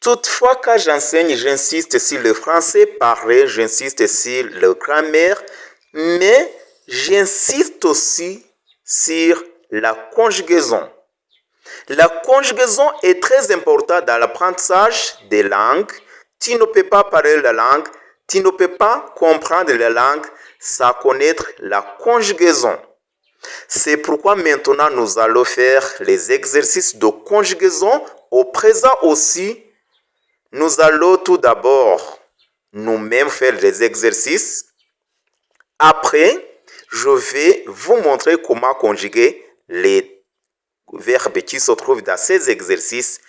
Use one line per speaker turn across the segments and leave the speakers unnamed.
Toutefois, quand j'enseigne, j'insiste sur le français parlé, j'insiste sur le grammaire, mais j'insiste aussi sur la conjugaison. La conjugaison est très importante dans l'apprentissage des langues. Tu ne peux pas parler la langue, tu ne peux pas comprendre la langue sans connaître la conjugaison. C'est pourquoi maintenant nous allons faire les exercices de conjugaison. Au présent aussi, nous allons tout d'abord nous-mêmes faire les exercices. Après, je vais vous montrer comment conjuguer les verbes qui se trouvent dans ces exercices.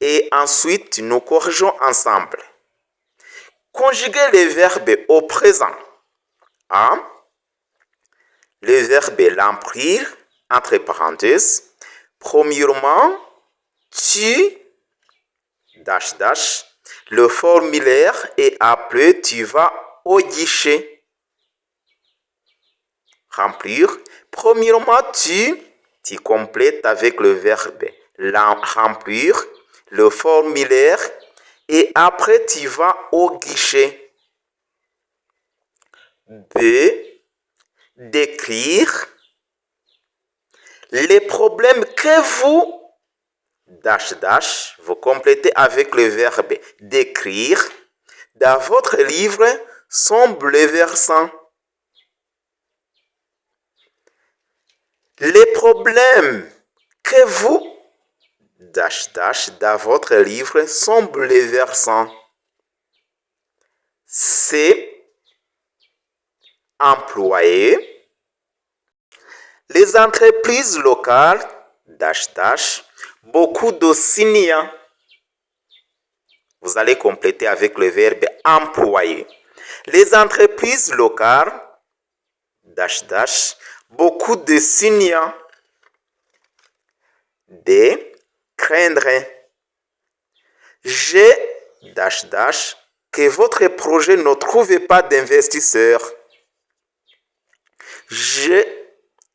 Et ensuite, nous corrigeons ensemble. Conjuguer les verbes au présent. A. Le verbe l'emplir, entre parenthèses. Premièrement, tu, dash dash, le formulaire et après tu vas au guichet. Remplir. Premièrement, tu complètes avec le verbe remplir, le formulaire et après tu vas au guichet. B. Décrire les problèmes que vous, dash dash, vous complétez avec le verbe décrire dans votre livre sont bouleversants. Les problèmes que vous, dash dash, dans votre livre sont bouleversants. C. Employés. Les entreprises locales, dash dash, beaucoup de signants. Vous allez compléter avec le verbe employer. Les entreprises locales, dash dash, beaucoup de signants. D. Craindre. G. Dash dash, que votre projet ne trouve pas d'investisseurs.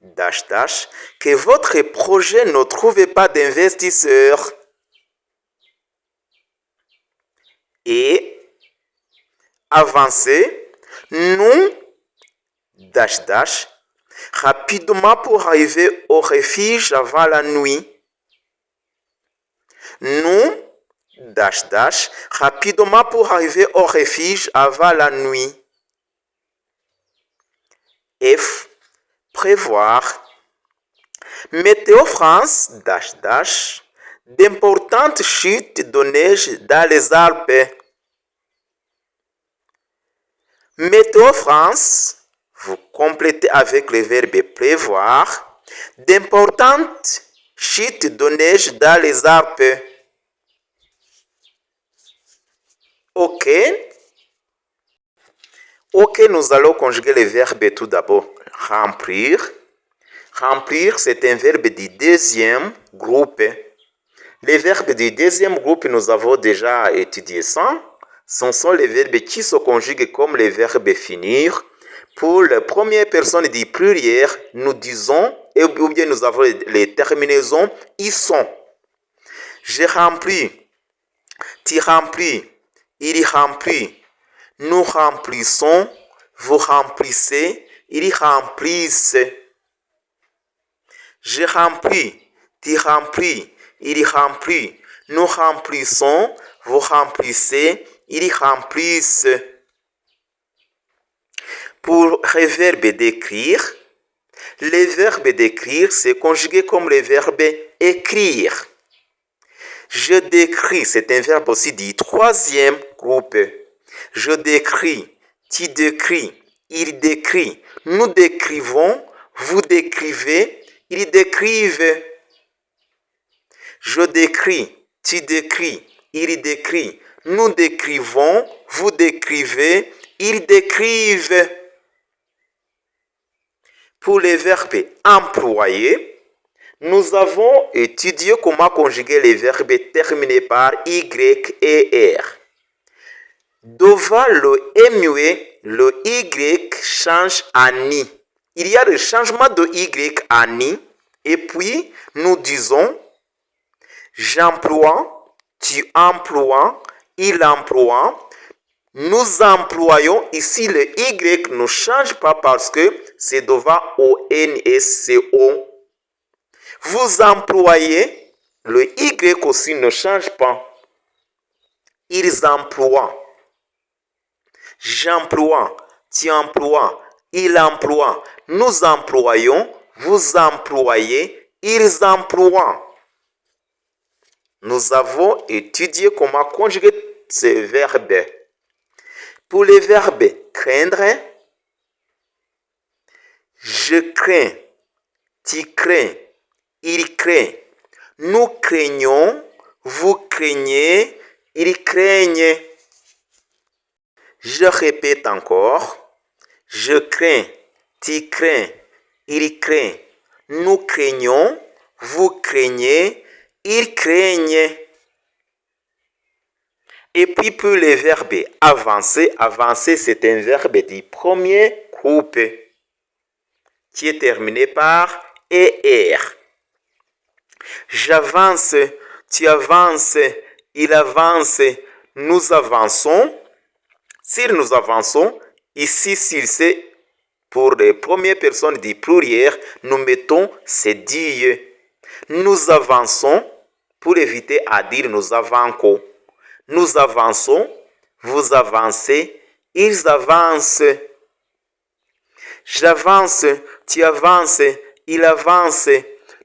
Dash dash, que votre projet ne trouve pas d'investisseurs. Et avancer, nous, dash dash, rapidement pour arriver au refuge avant la nuit. Nous, dash dash, rapidement pour arriver au refuge avant la nuit. F. Prévoir. Météo France, dash dash, d'importantes chutes de neige dans les Alpes. Météo France, vous complétez avec le verbe prévoir, d'importantes chutes de neige dans les Alpes. Ok. Ok, nous allons conjuguer le verbe tout d'abord. Remplir. Remplir, c'est un verbe du deuxième groupe. Les verbes du deuxième groupe, nous avons déjà étudié ça. Ce sont les verbes qui se conjuguent comme les verbes finir. Pour la première personne du pluriel, nous disons, ou bien nous avons les terminaisons, ils sont. J'ai rempli, tu remplis, il remplit, nous remplissons, vous remplissez, ils remplissent. Je remplis, tu remplis, il remplit, nous remplissons, vous remplissez, ils remplissent. Pour le verbe d'écrire, le verbe d'écrire, c'est conjugué comme le verbe écrire. Je décris, c'est un verbe aussi du troisième groupe. Je décris, tu décris, il décrit, nous décrivons, vous décrivez, ils décrivent. Je décris, tu décris, il décrit, nous décrivons, vous décrivez, ils décrivent. Pour les verbes employer, nous avons étudié comment conjuguer les verbes terminés par Y et R. Devant le MUE, le Y change en I. Il y a le changement de Y en I. Et puis, nous disons, j'emploie, tu emploies, il emploie. Nous employons. Ici, le Y ne change pas parce que c'est devant O-N-S-C-O. Vous employez. Le Y aussi ne change pas. Ils emploient. J'emploie. Tu emploies. Il emploie. Nous employons. Vous employez. Ils emploient. Nous avons étudié comment conjuguer ces verbes. Pour les verbes craindre, je crains, tu crains, il craint, nous craignons, vous craignez, ils craignent. Je répète encore, je crains, tu crains, il craint, nous craignons, vous craignez, ils craignent. Et puis pour les verbes avancer, avancer c'est un verbe du premier groupe qui est terminé par ER. J'avance, tu avances, il avance, nous avançons. Si nous avançons, ici s'il c'est pour les premières personnes du pluriel, nous mettons c'est dire. Nous avançons pour éviter à dire nous avançons. Nous avançons, vous avancez, ils avancent. J'avance, tu avances, il avance.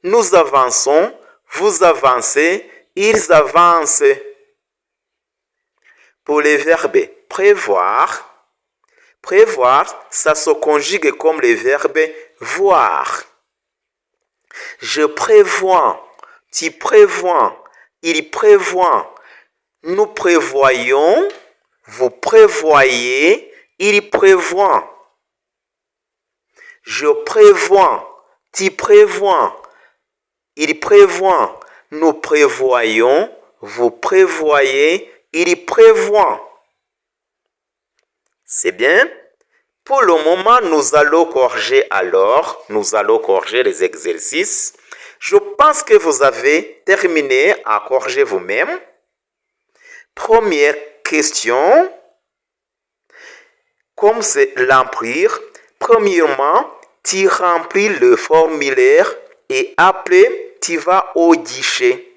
Nous avançons, vous avancez, ils avancent. Pour les verbes prévoir, prévoir, ça se conjugue comme le verbe voir. Je prévois, tu prévois, il prévoit. Nous prévoyons, vous prévoyez, il prévoit. Je prévois, tu prévois, il prévoit. Nous prévoyons, vous prévoyez, il prévoit. C'est bien? Pour le moment, nous allons corriger nous allons corriger les exercices. Je pense que vous avez terminé à corriger vous-même. Première question, comme c'est l'emplir, premièrement, tu remplis le formulaire et après, tu vas au guichet.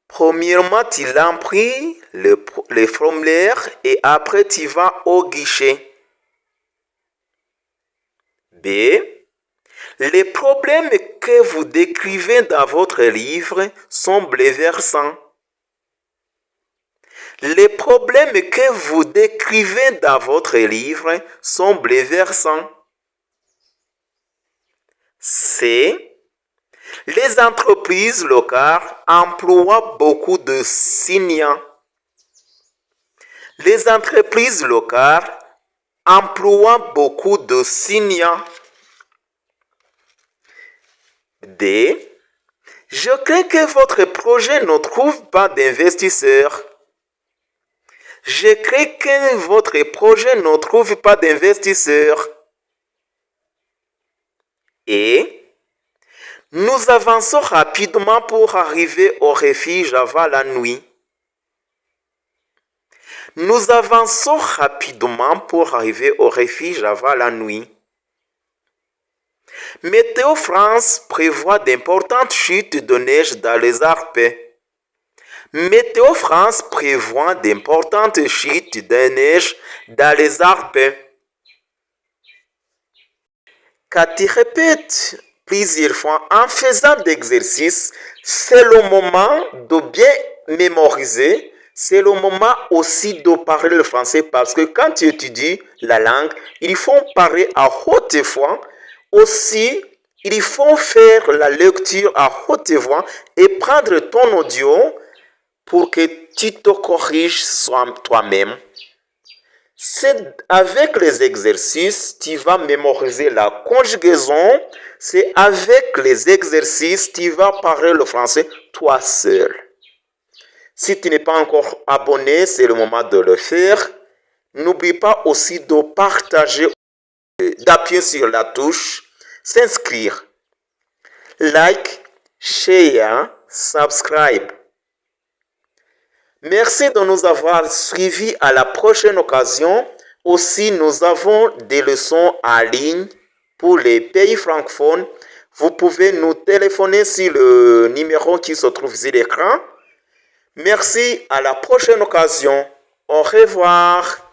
Premièrement, tu remplis le formulaire et après, tu vas au guichet. B. Les problèmes que vous décrivez dans votre livre sont bouleversants. Les problèmes que vous décrivez dans votre livre sont bouleversants. C. Les entreprises locales emploient beaucoup de signants. Les entreprises locales emploient beaucoup de signants. D. Je crains que votre projet ne trouve pas d'investisseurs. Je crains que votre projet ne trouve pas d'investisseurs. Et nous avançons rapidement pour arriver au refuge avant la nuit. Nous avançons rapidement pour arriver au refuge avant la nuit. Météo France prévoit d'importantes chutes de neige dans les Alpes. Météo France prévoit d'importantes chutes de neige dans les Alpes. Quand tu répètes plusieurs fois en faisant d'exercices, c'est le moment de bien mémoriser. C'est le moment aussi de parler le français parce que quand tu étudies la langue, il faut parler à haute voix. Aussi, il faut faire la lecture à haute voix et prendre ton audio pour que tu te corriges toi-même. C'est avec les exercices, tu vas mémoriser la conjugaison. C'est avec les exercices, tu vas parler le français toi seul. Si tu n'es pas encore abonné, c'est le moment de le faire. N'oublie pas aussi de partager, d'appuyer sur la touche, s'inscrire, like, share, subscribe. Merci de nous avoir suivis. À la prochaine occasion. Aussi, nous avons des leçons en ligne pour les pays francophones. Vous pouvez nous téléphoner sur le numéro qui se trouve sur l'écran. Merci, à la prochaine occasion. Au revoir.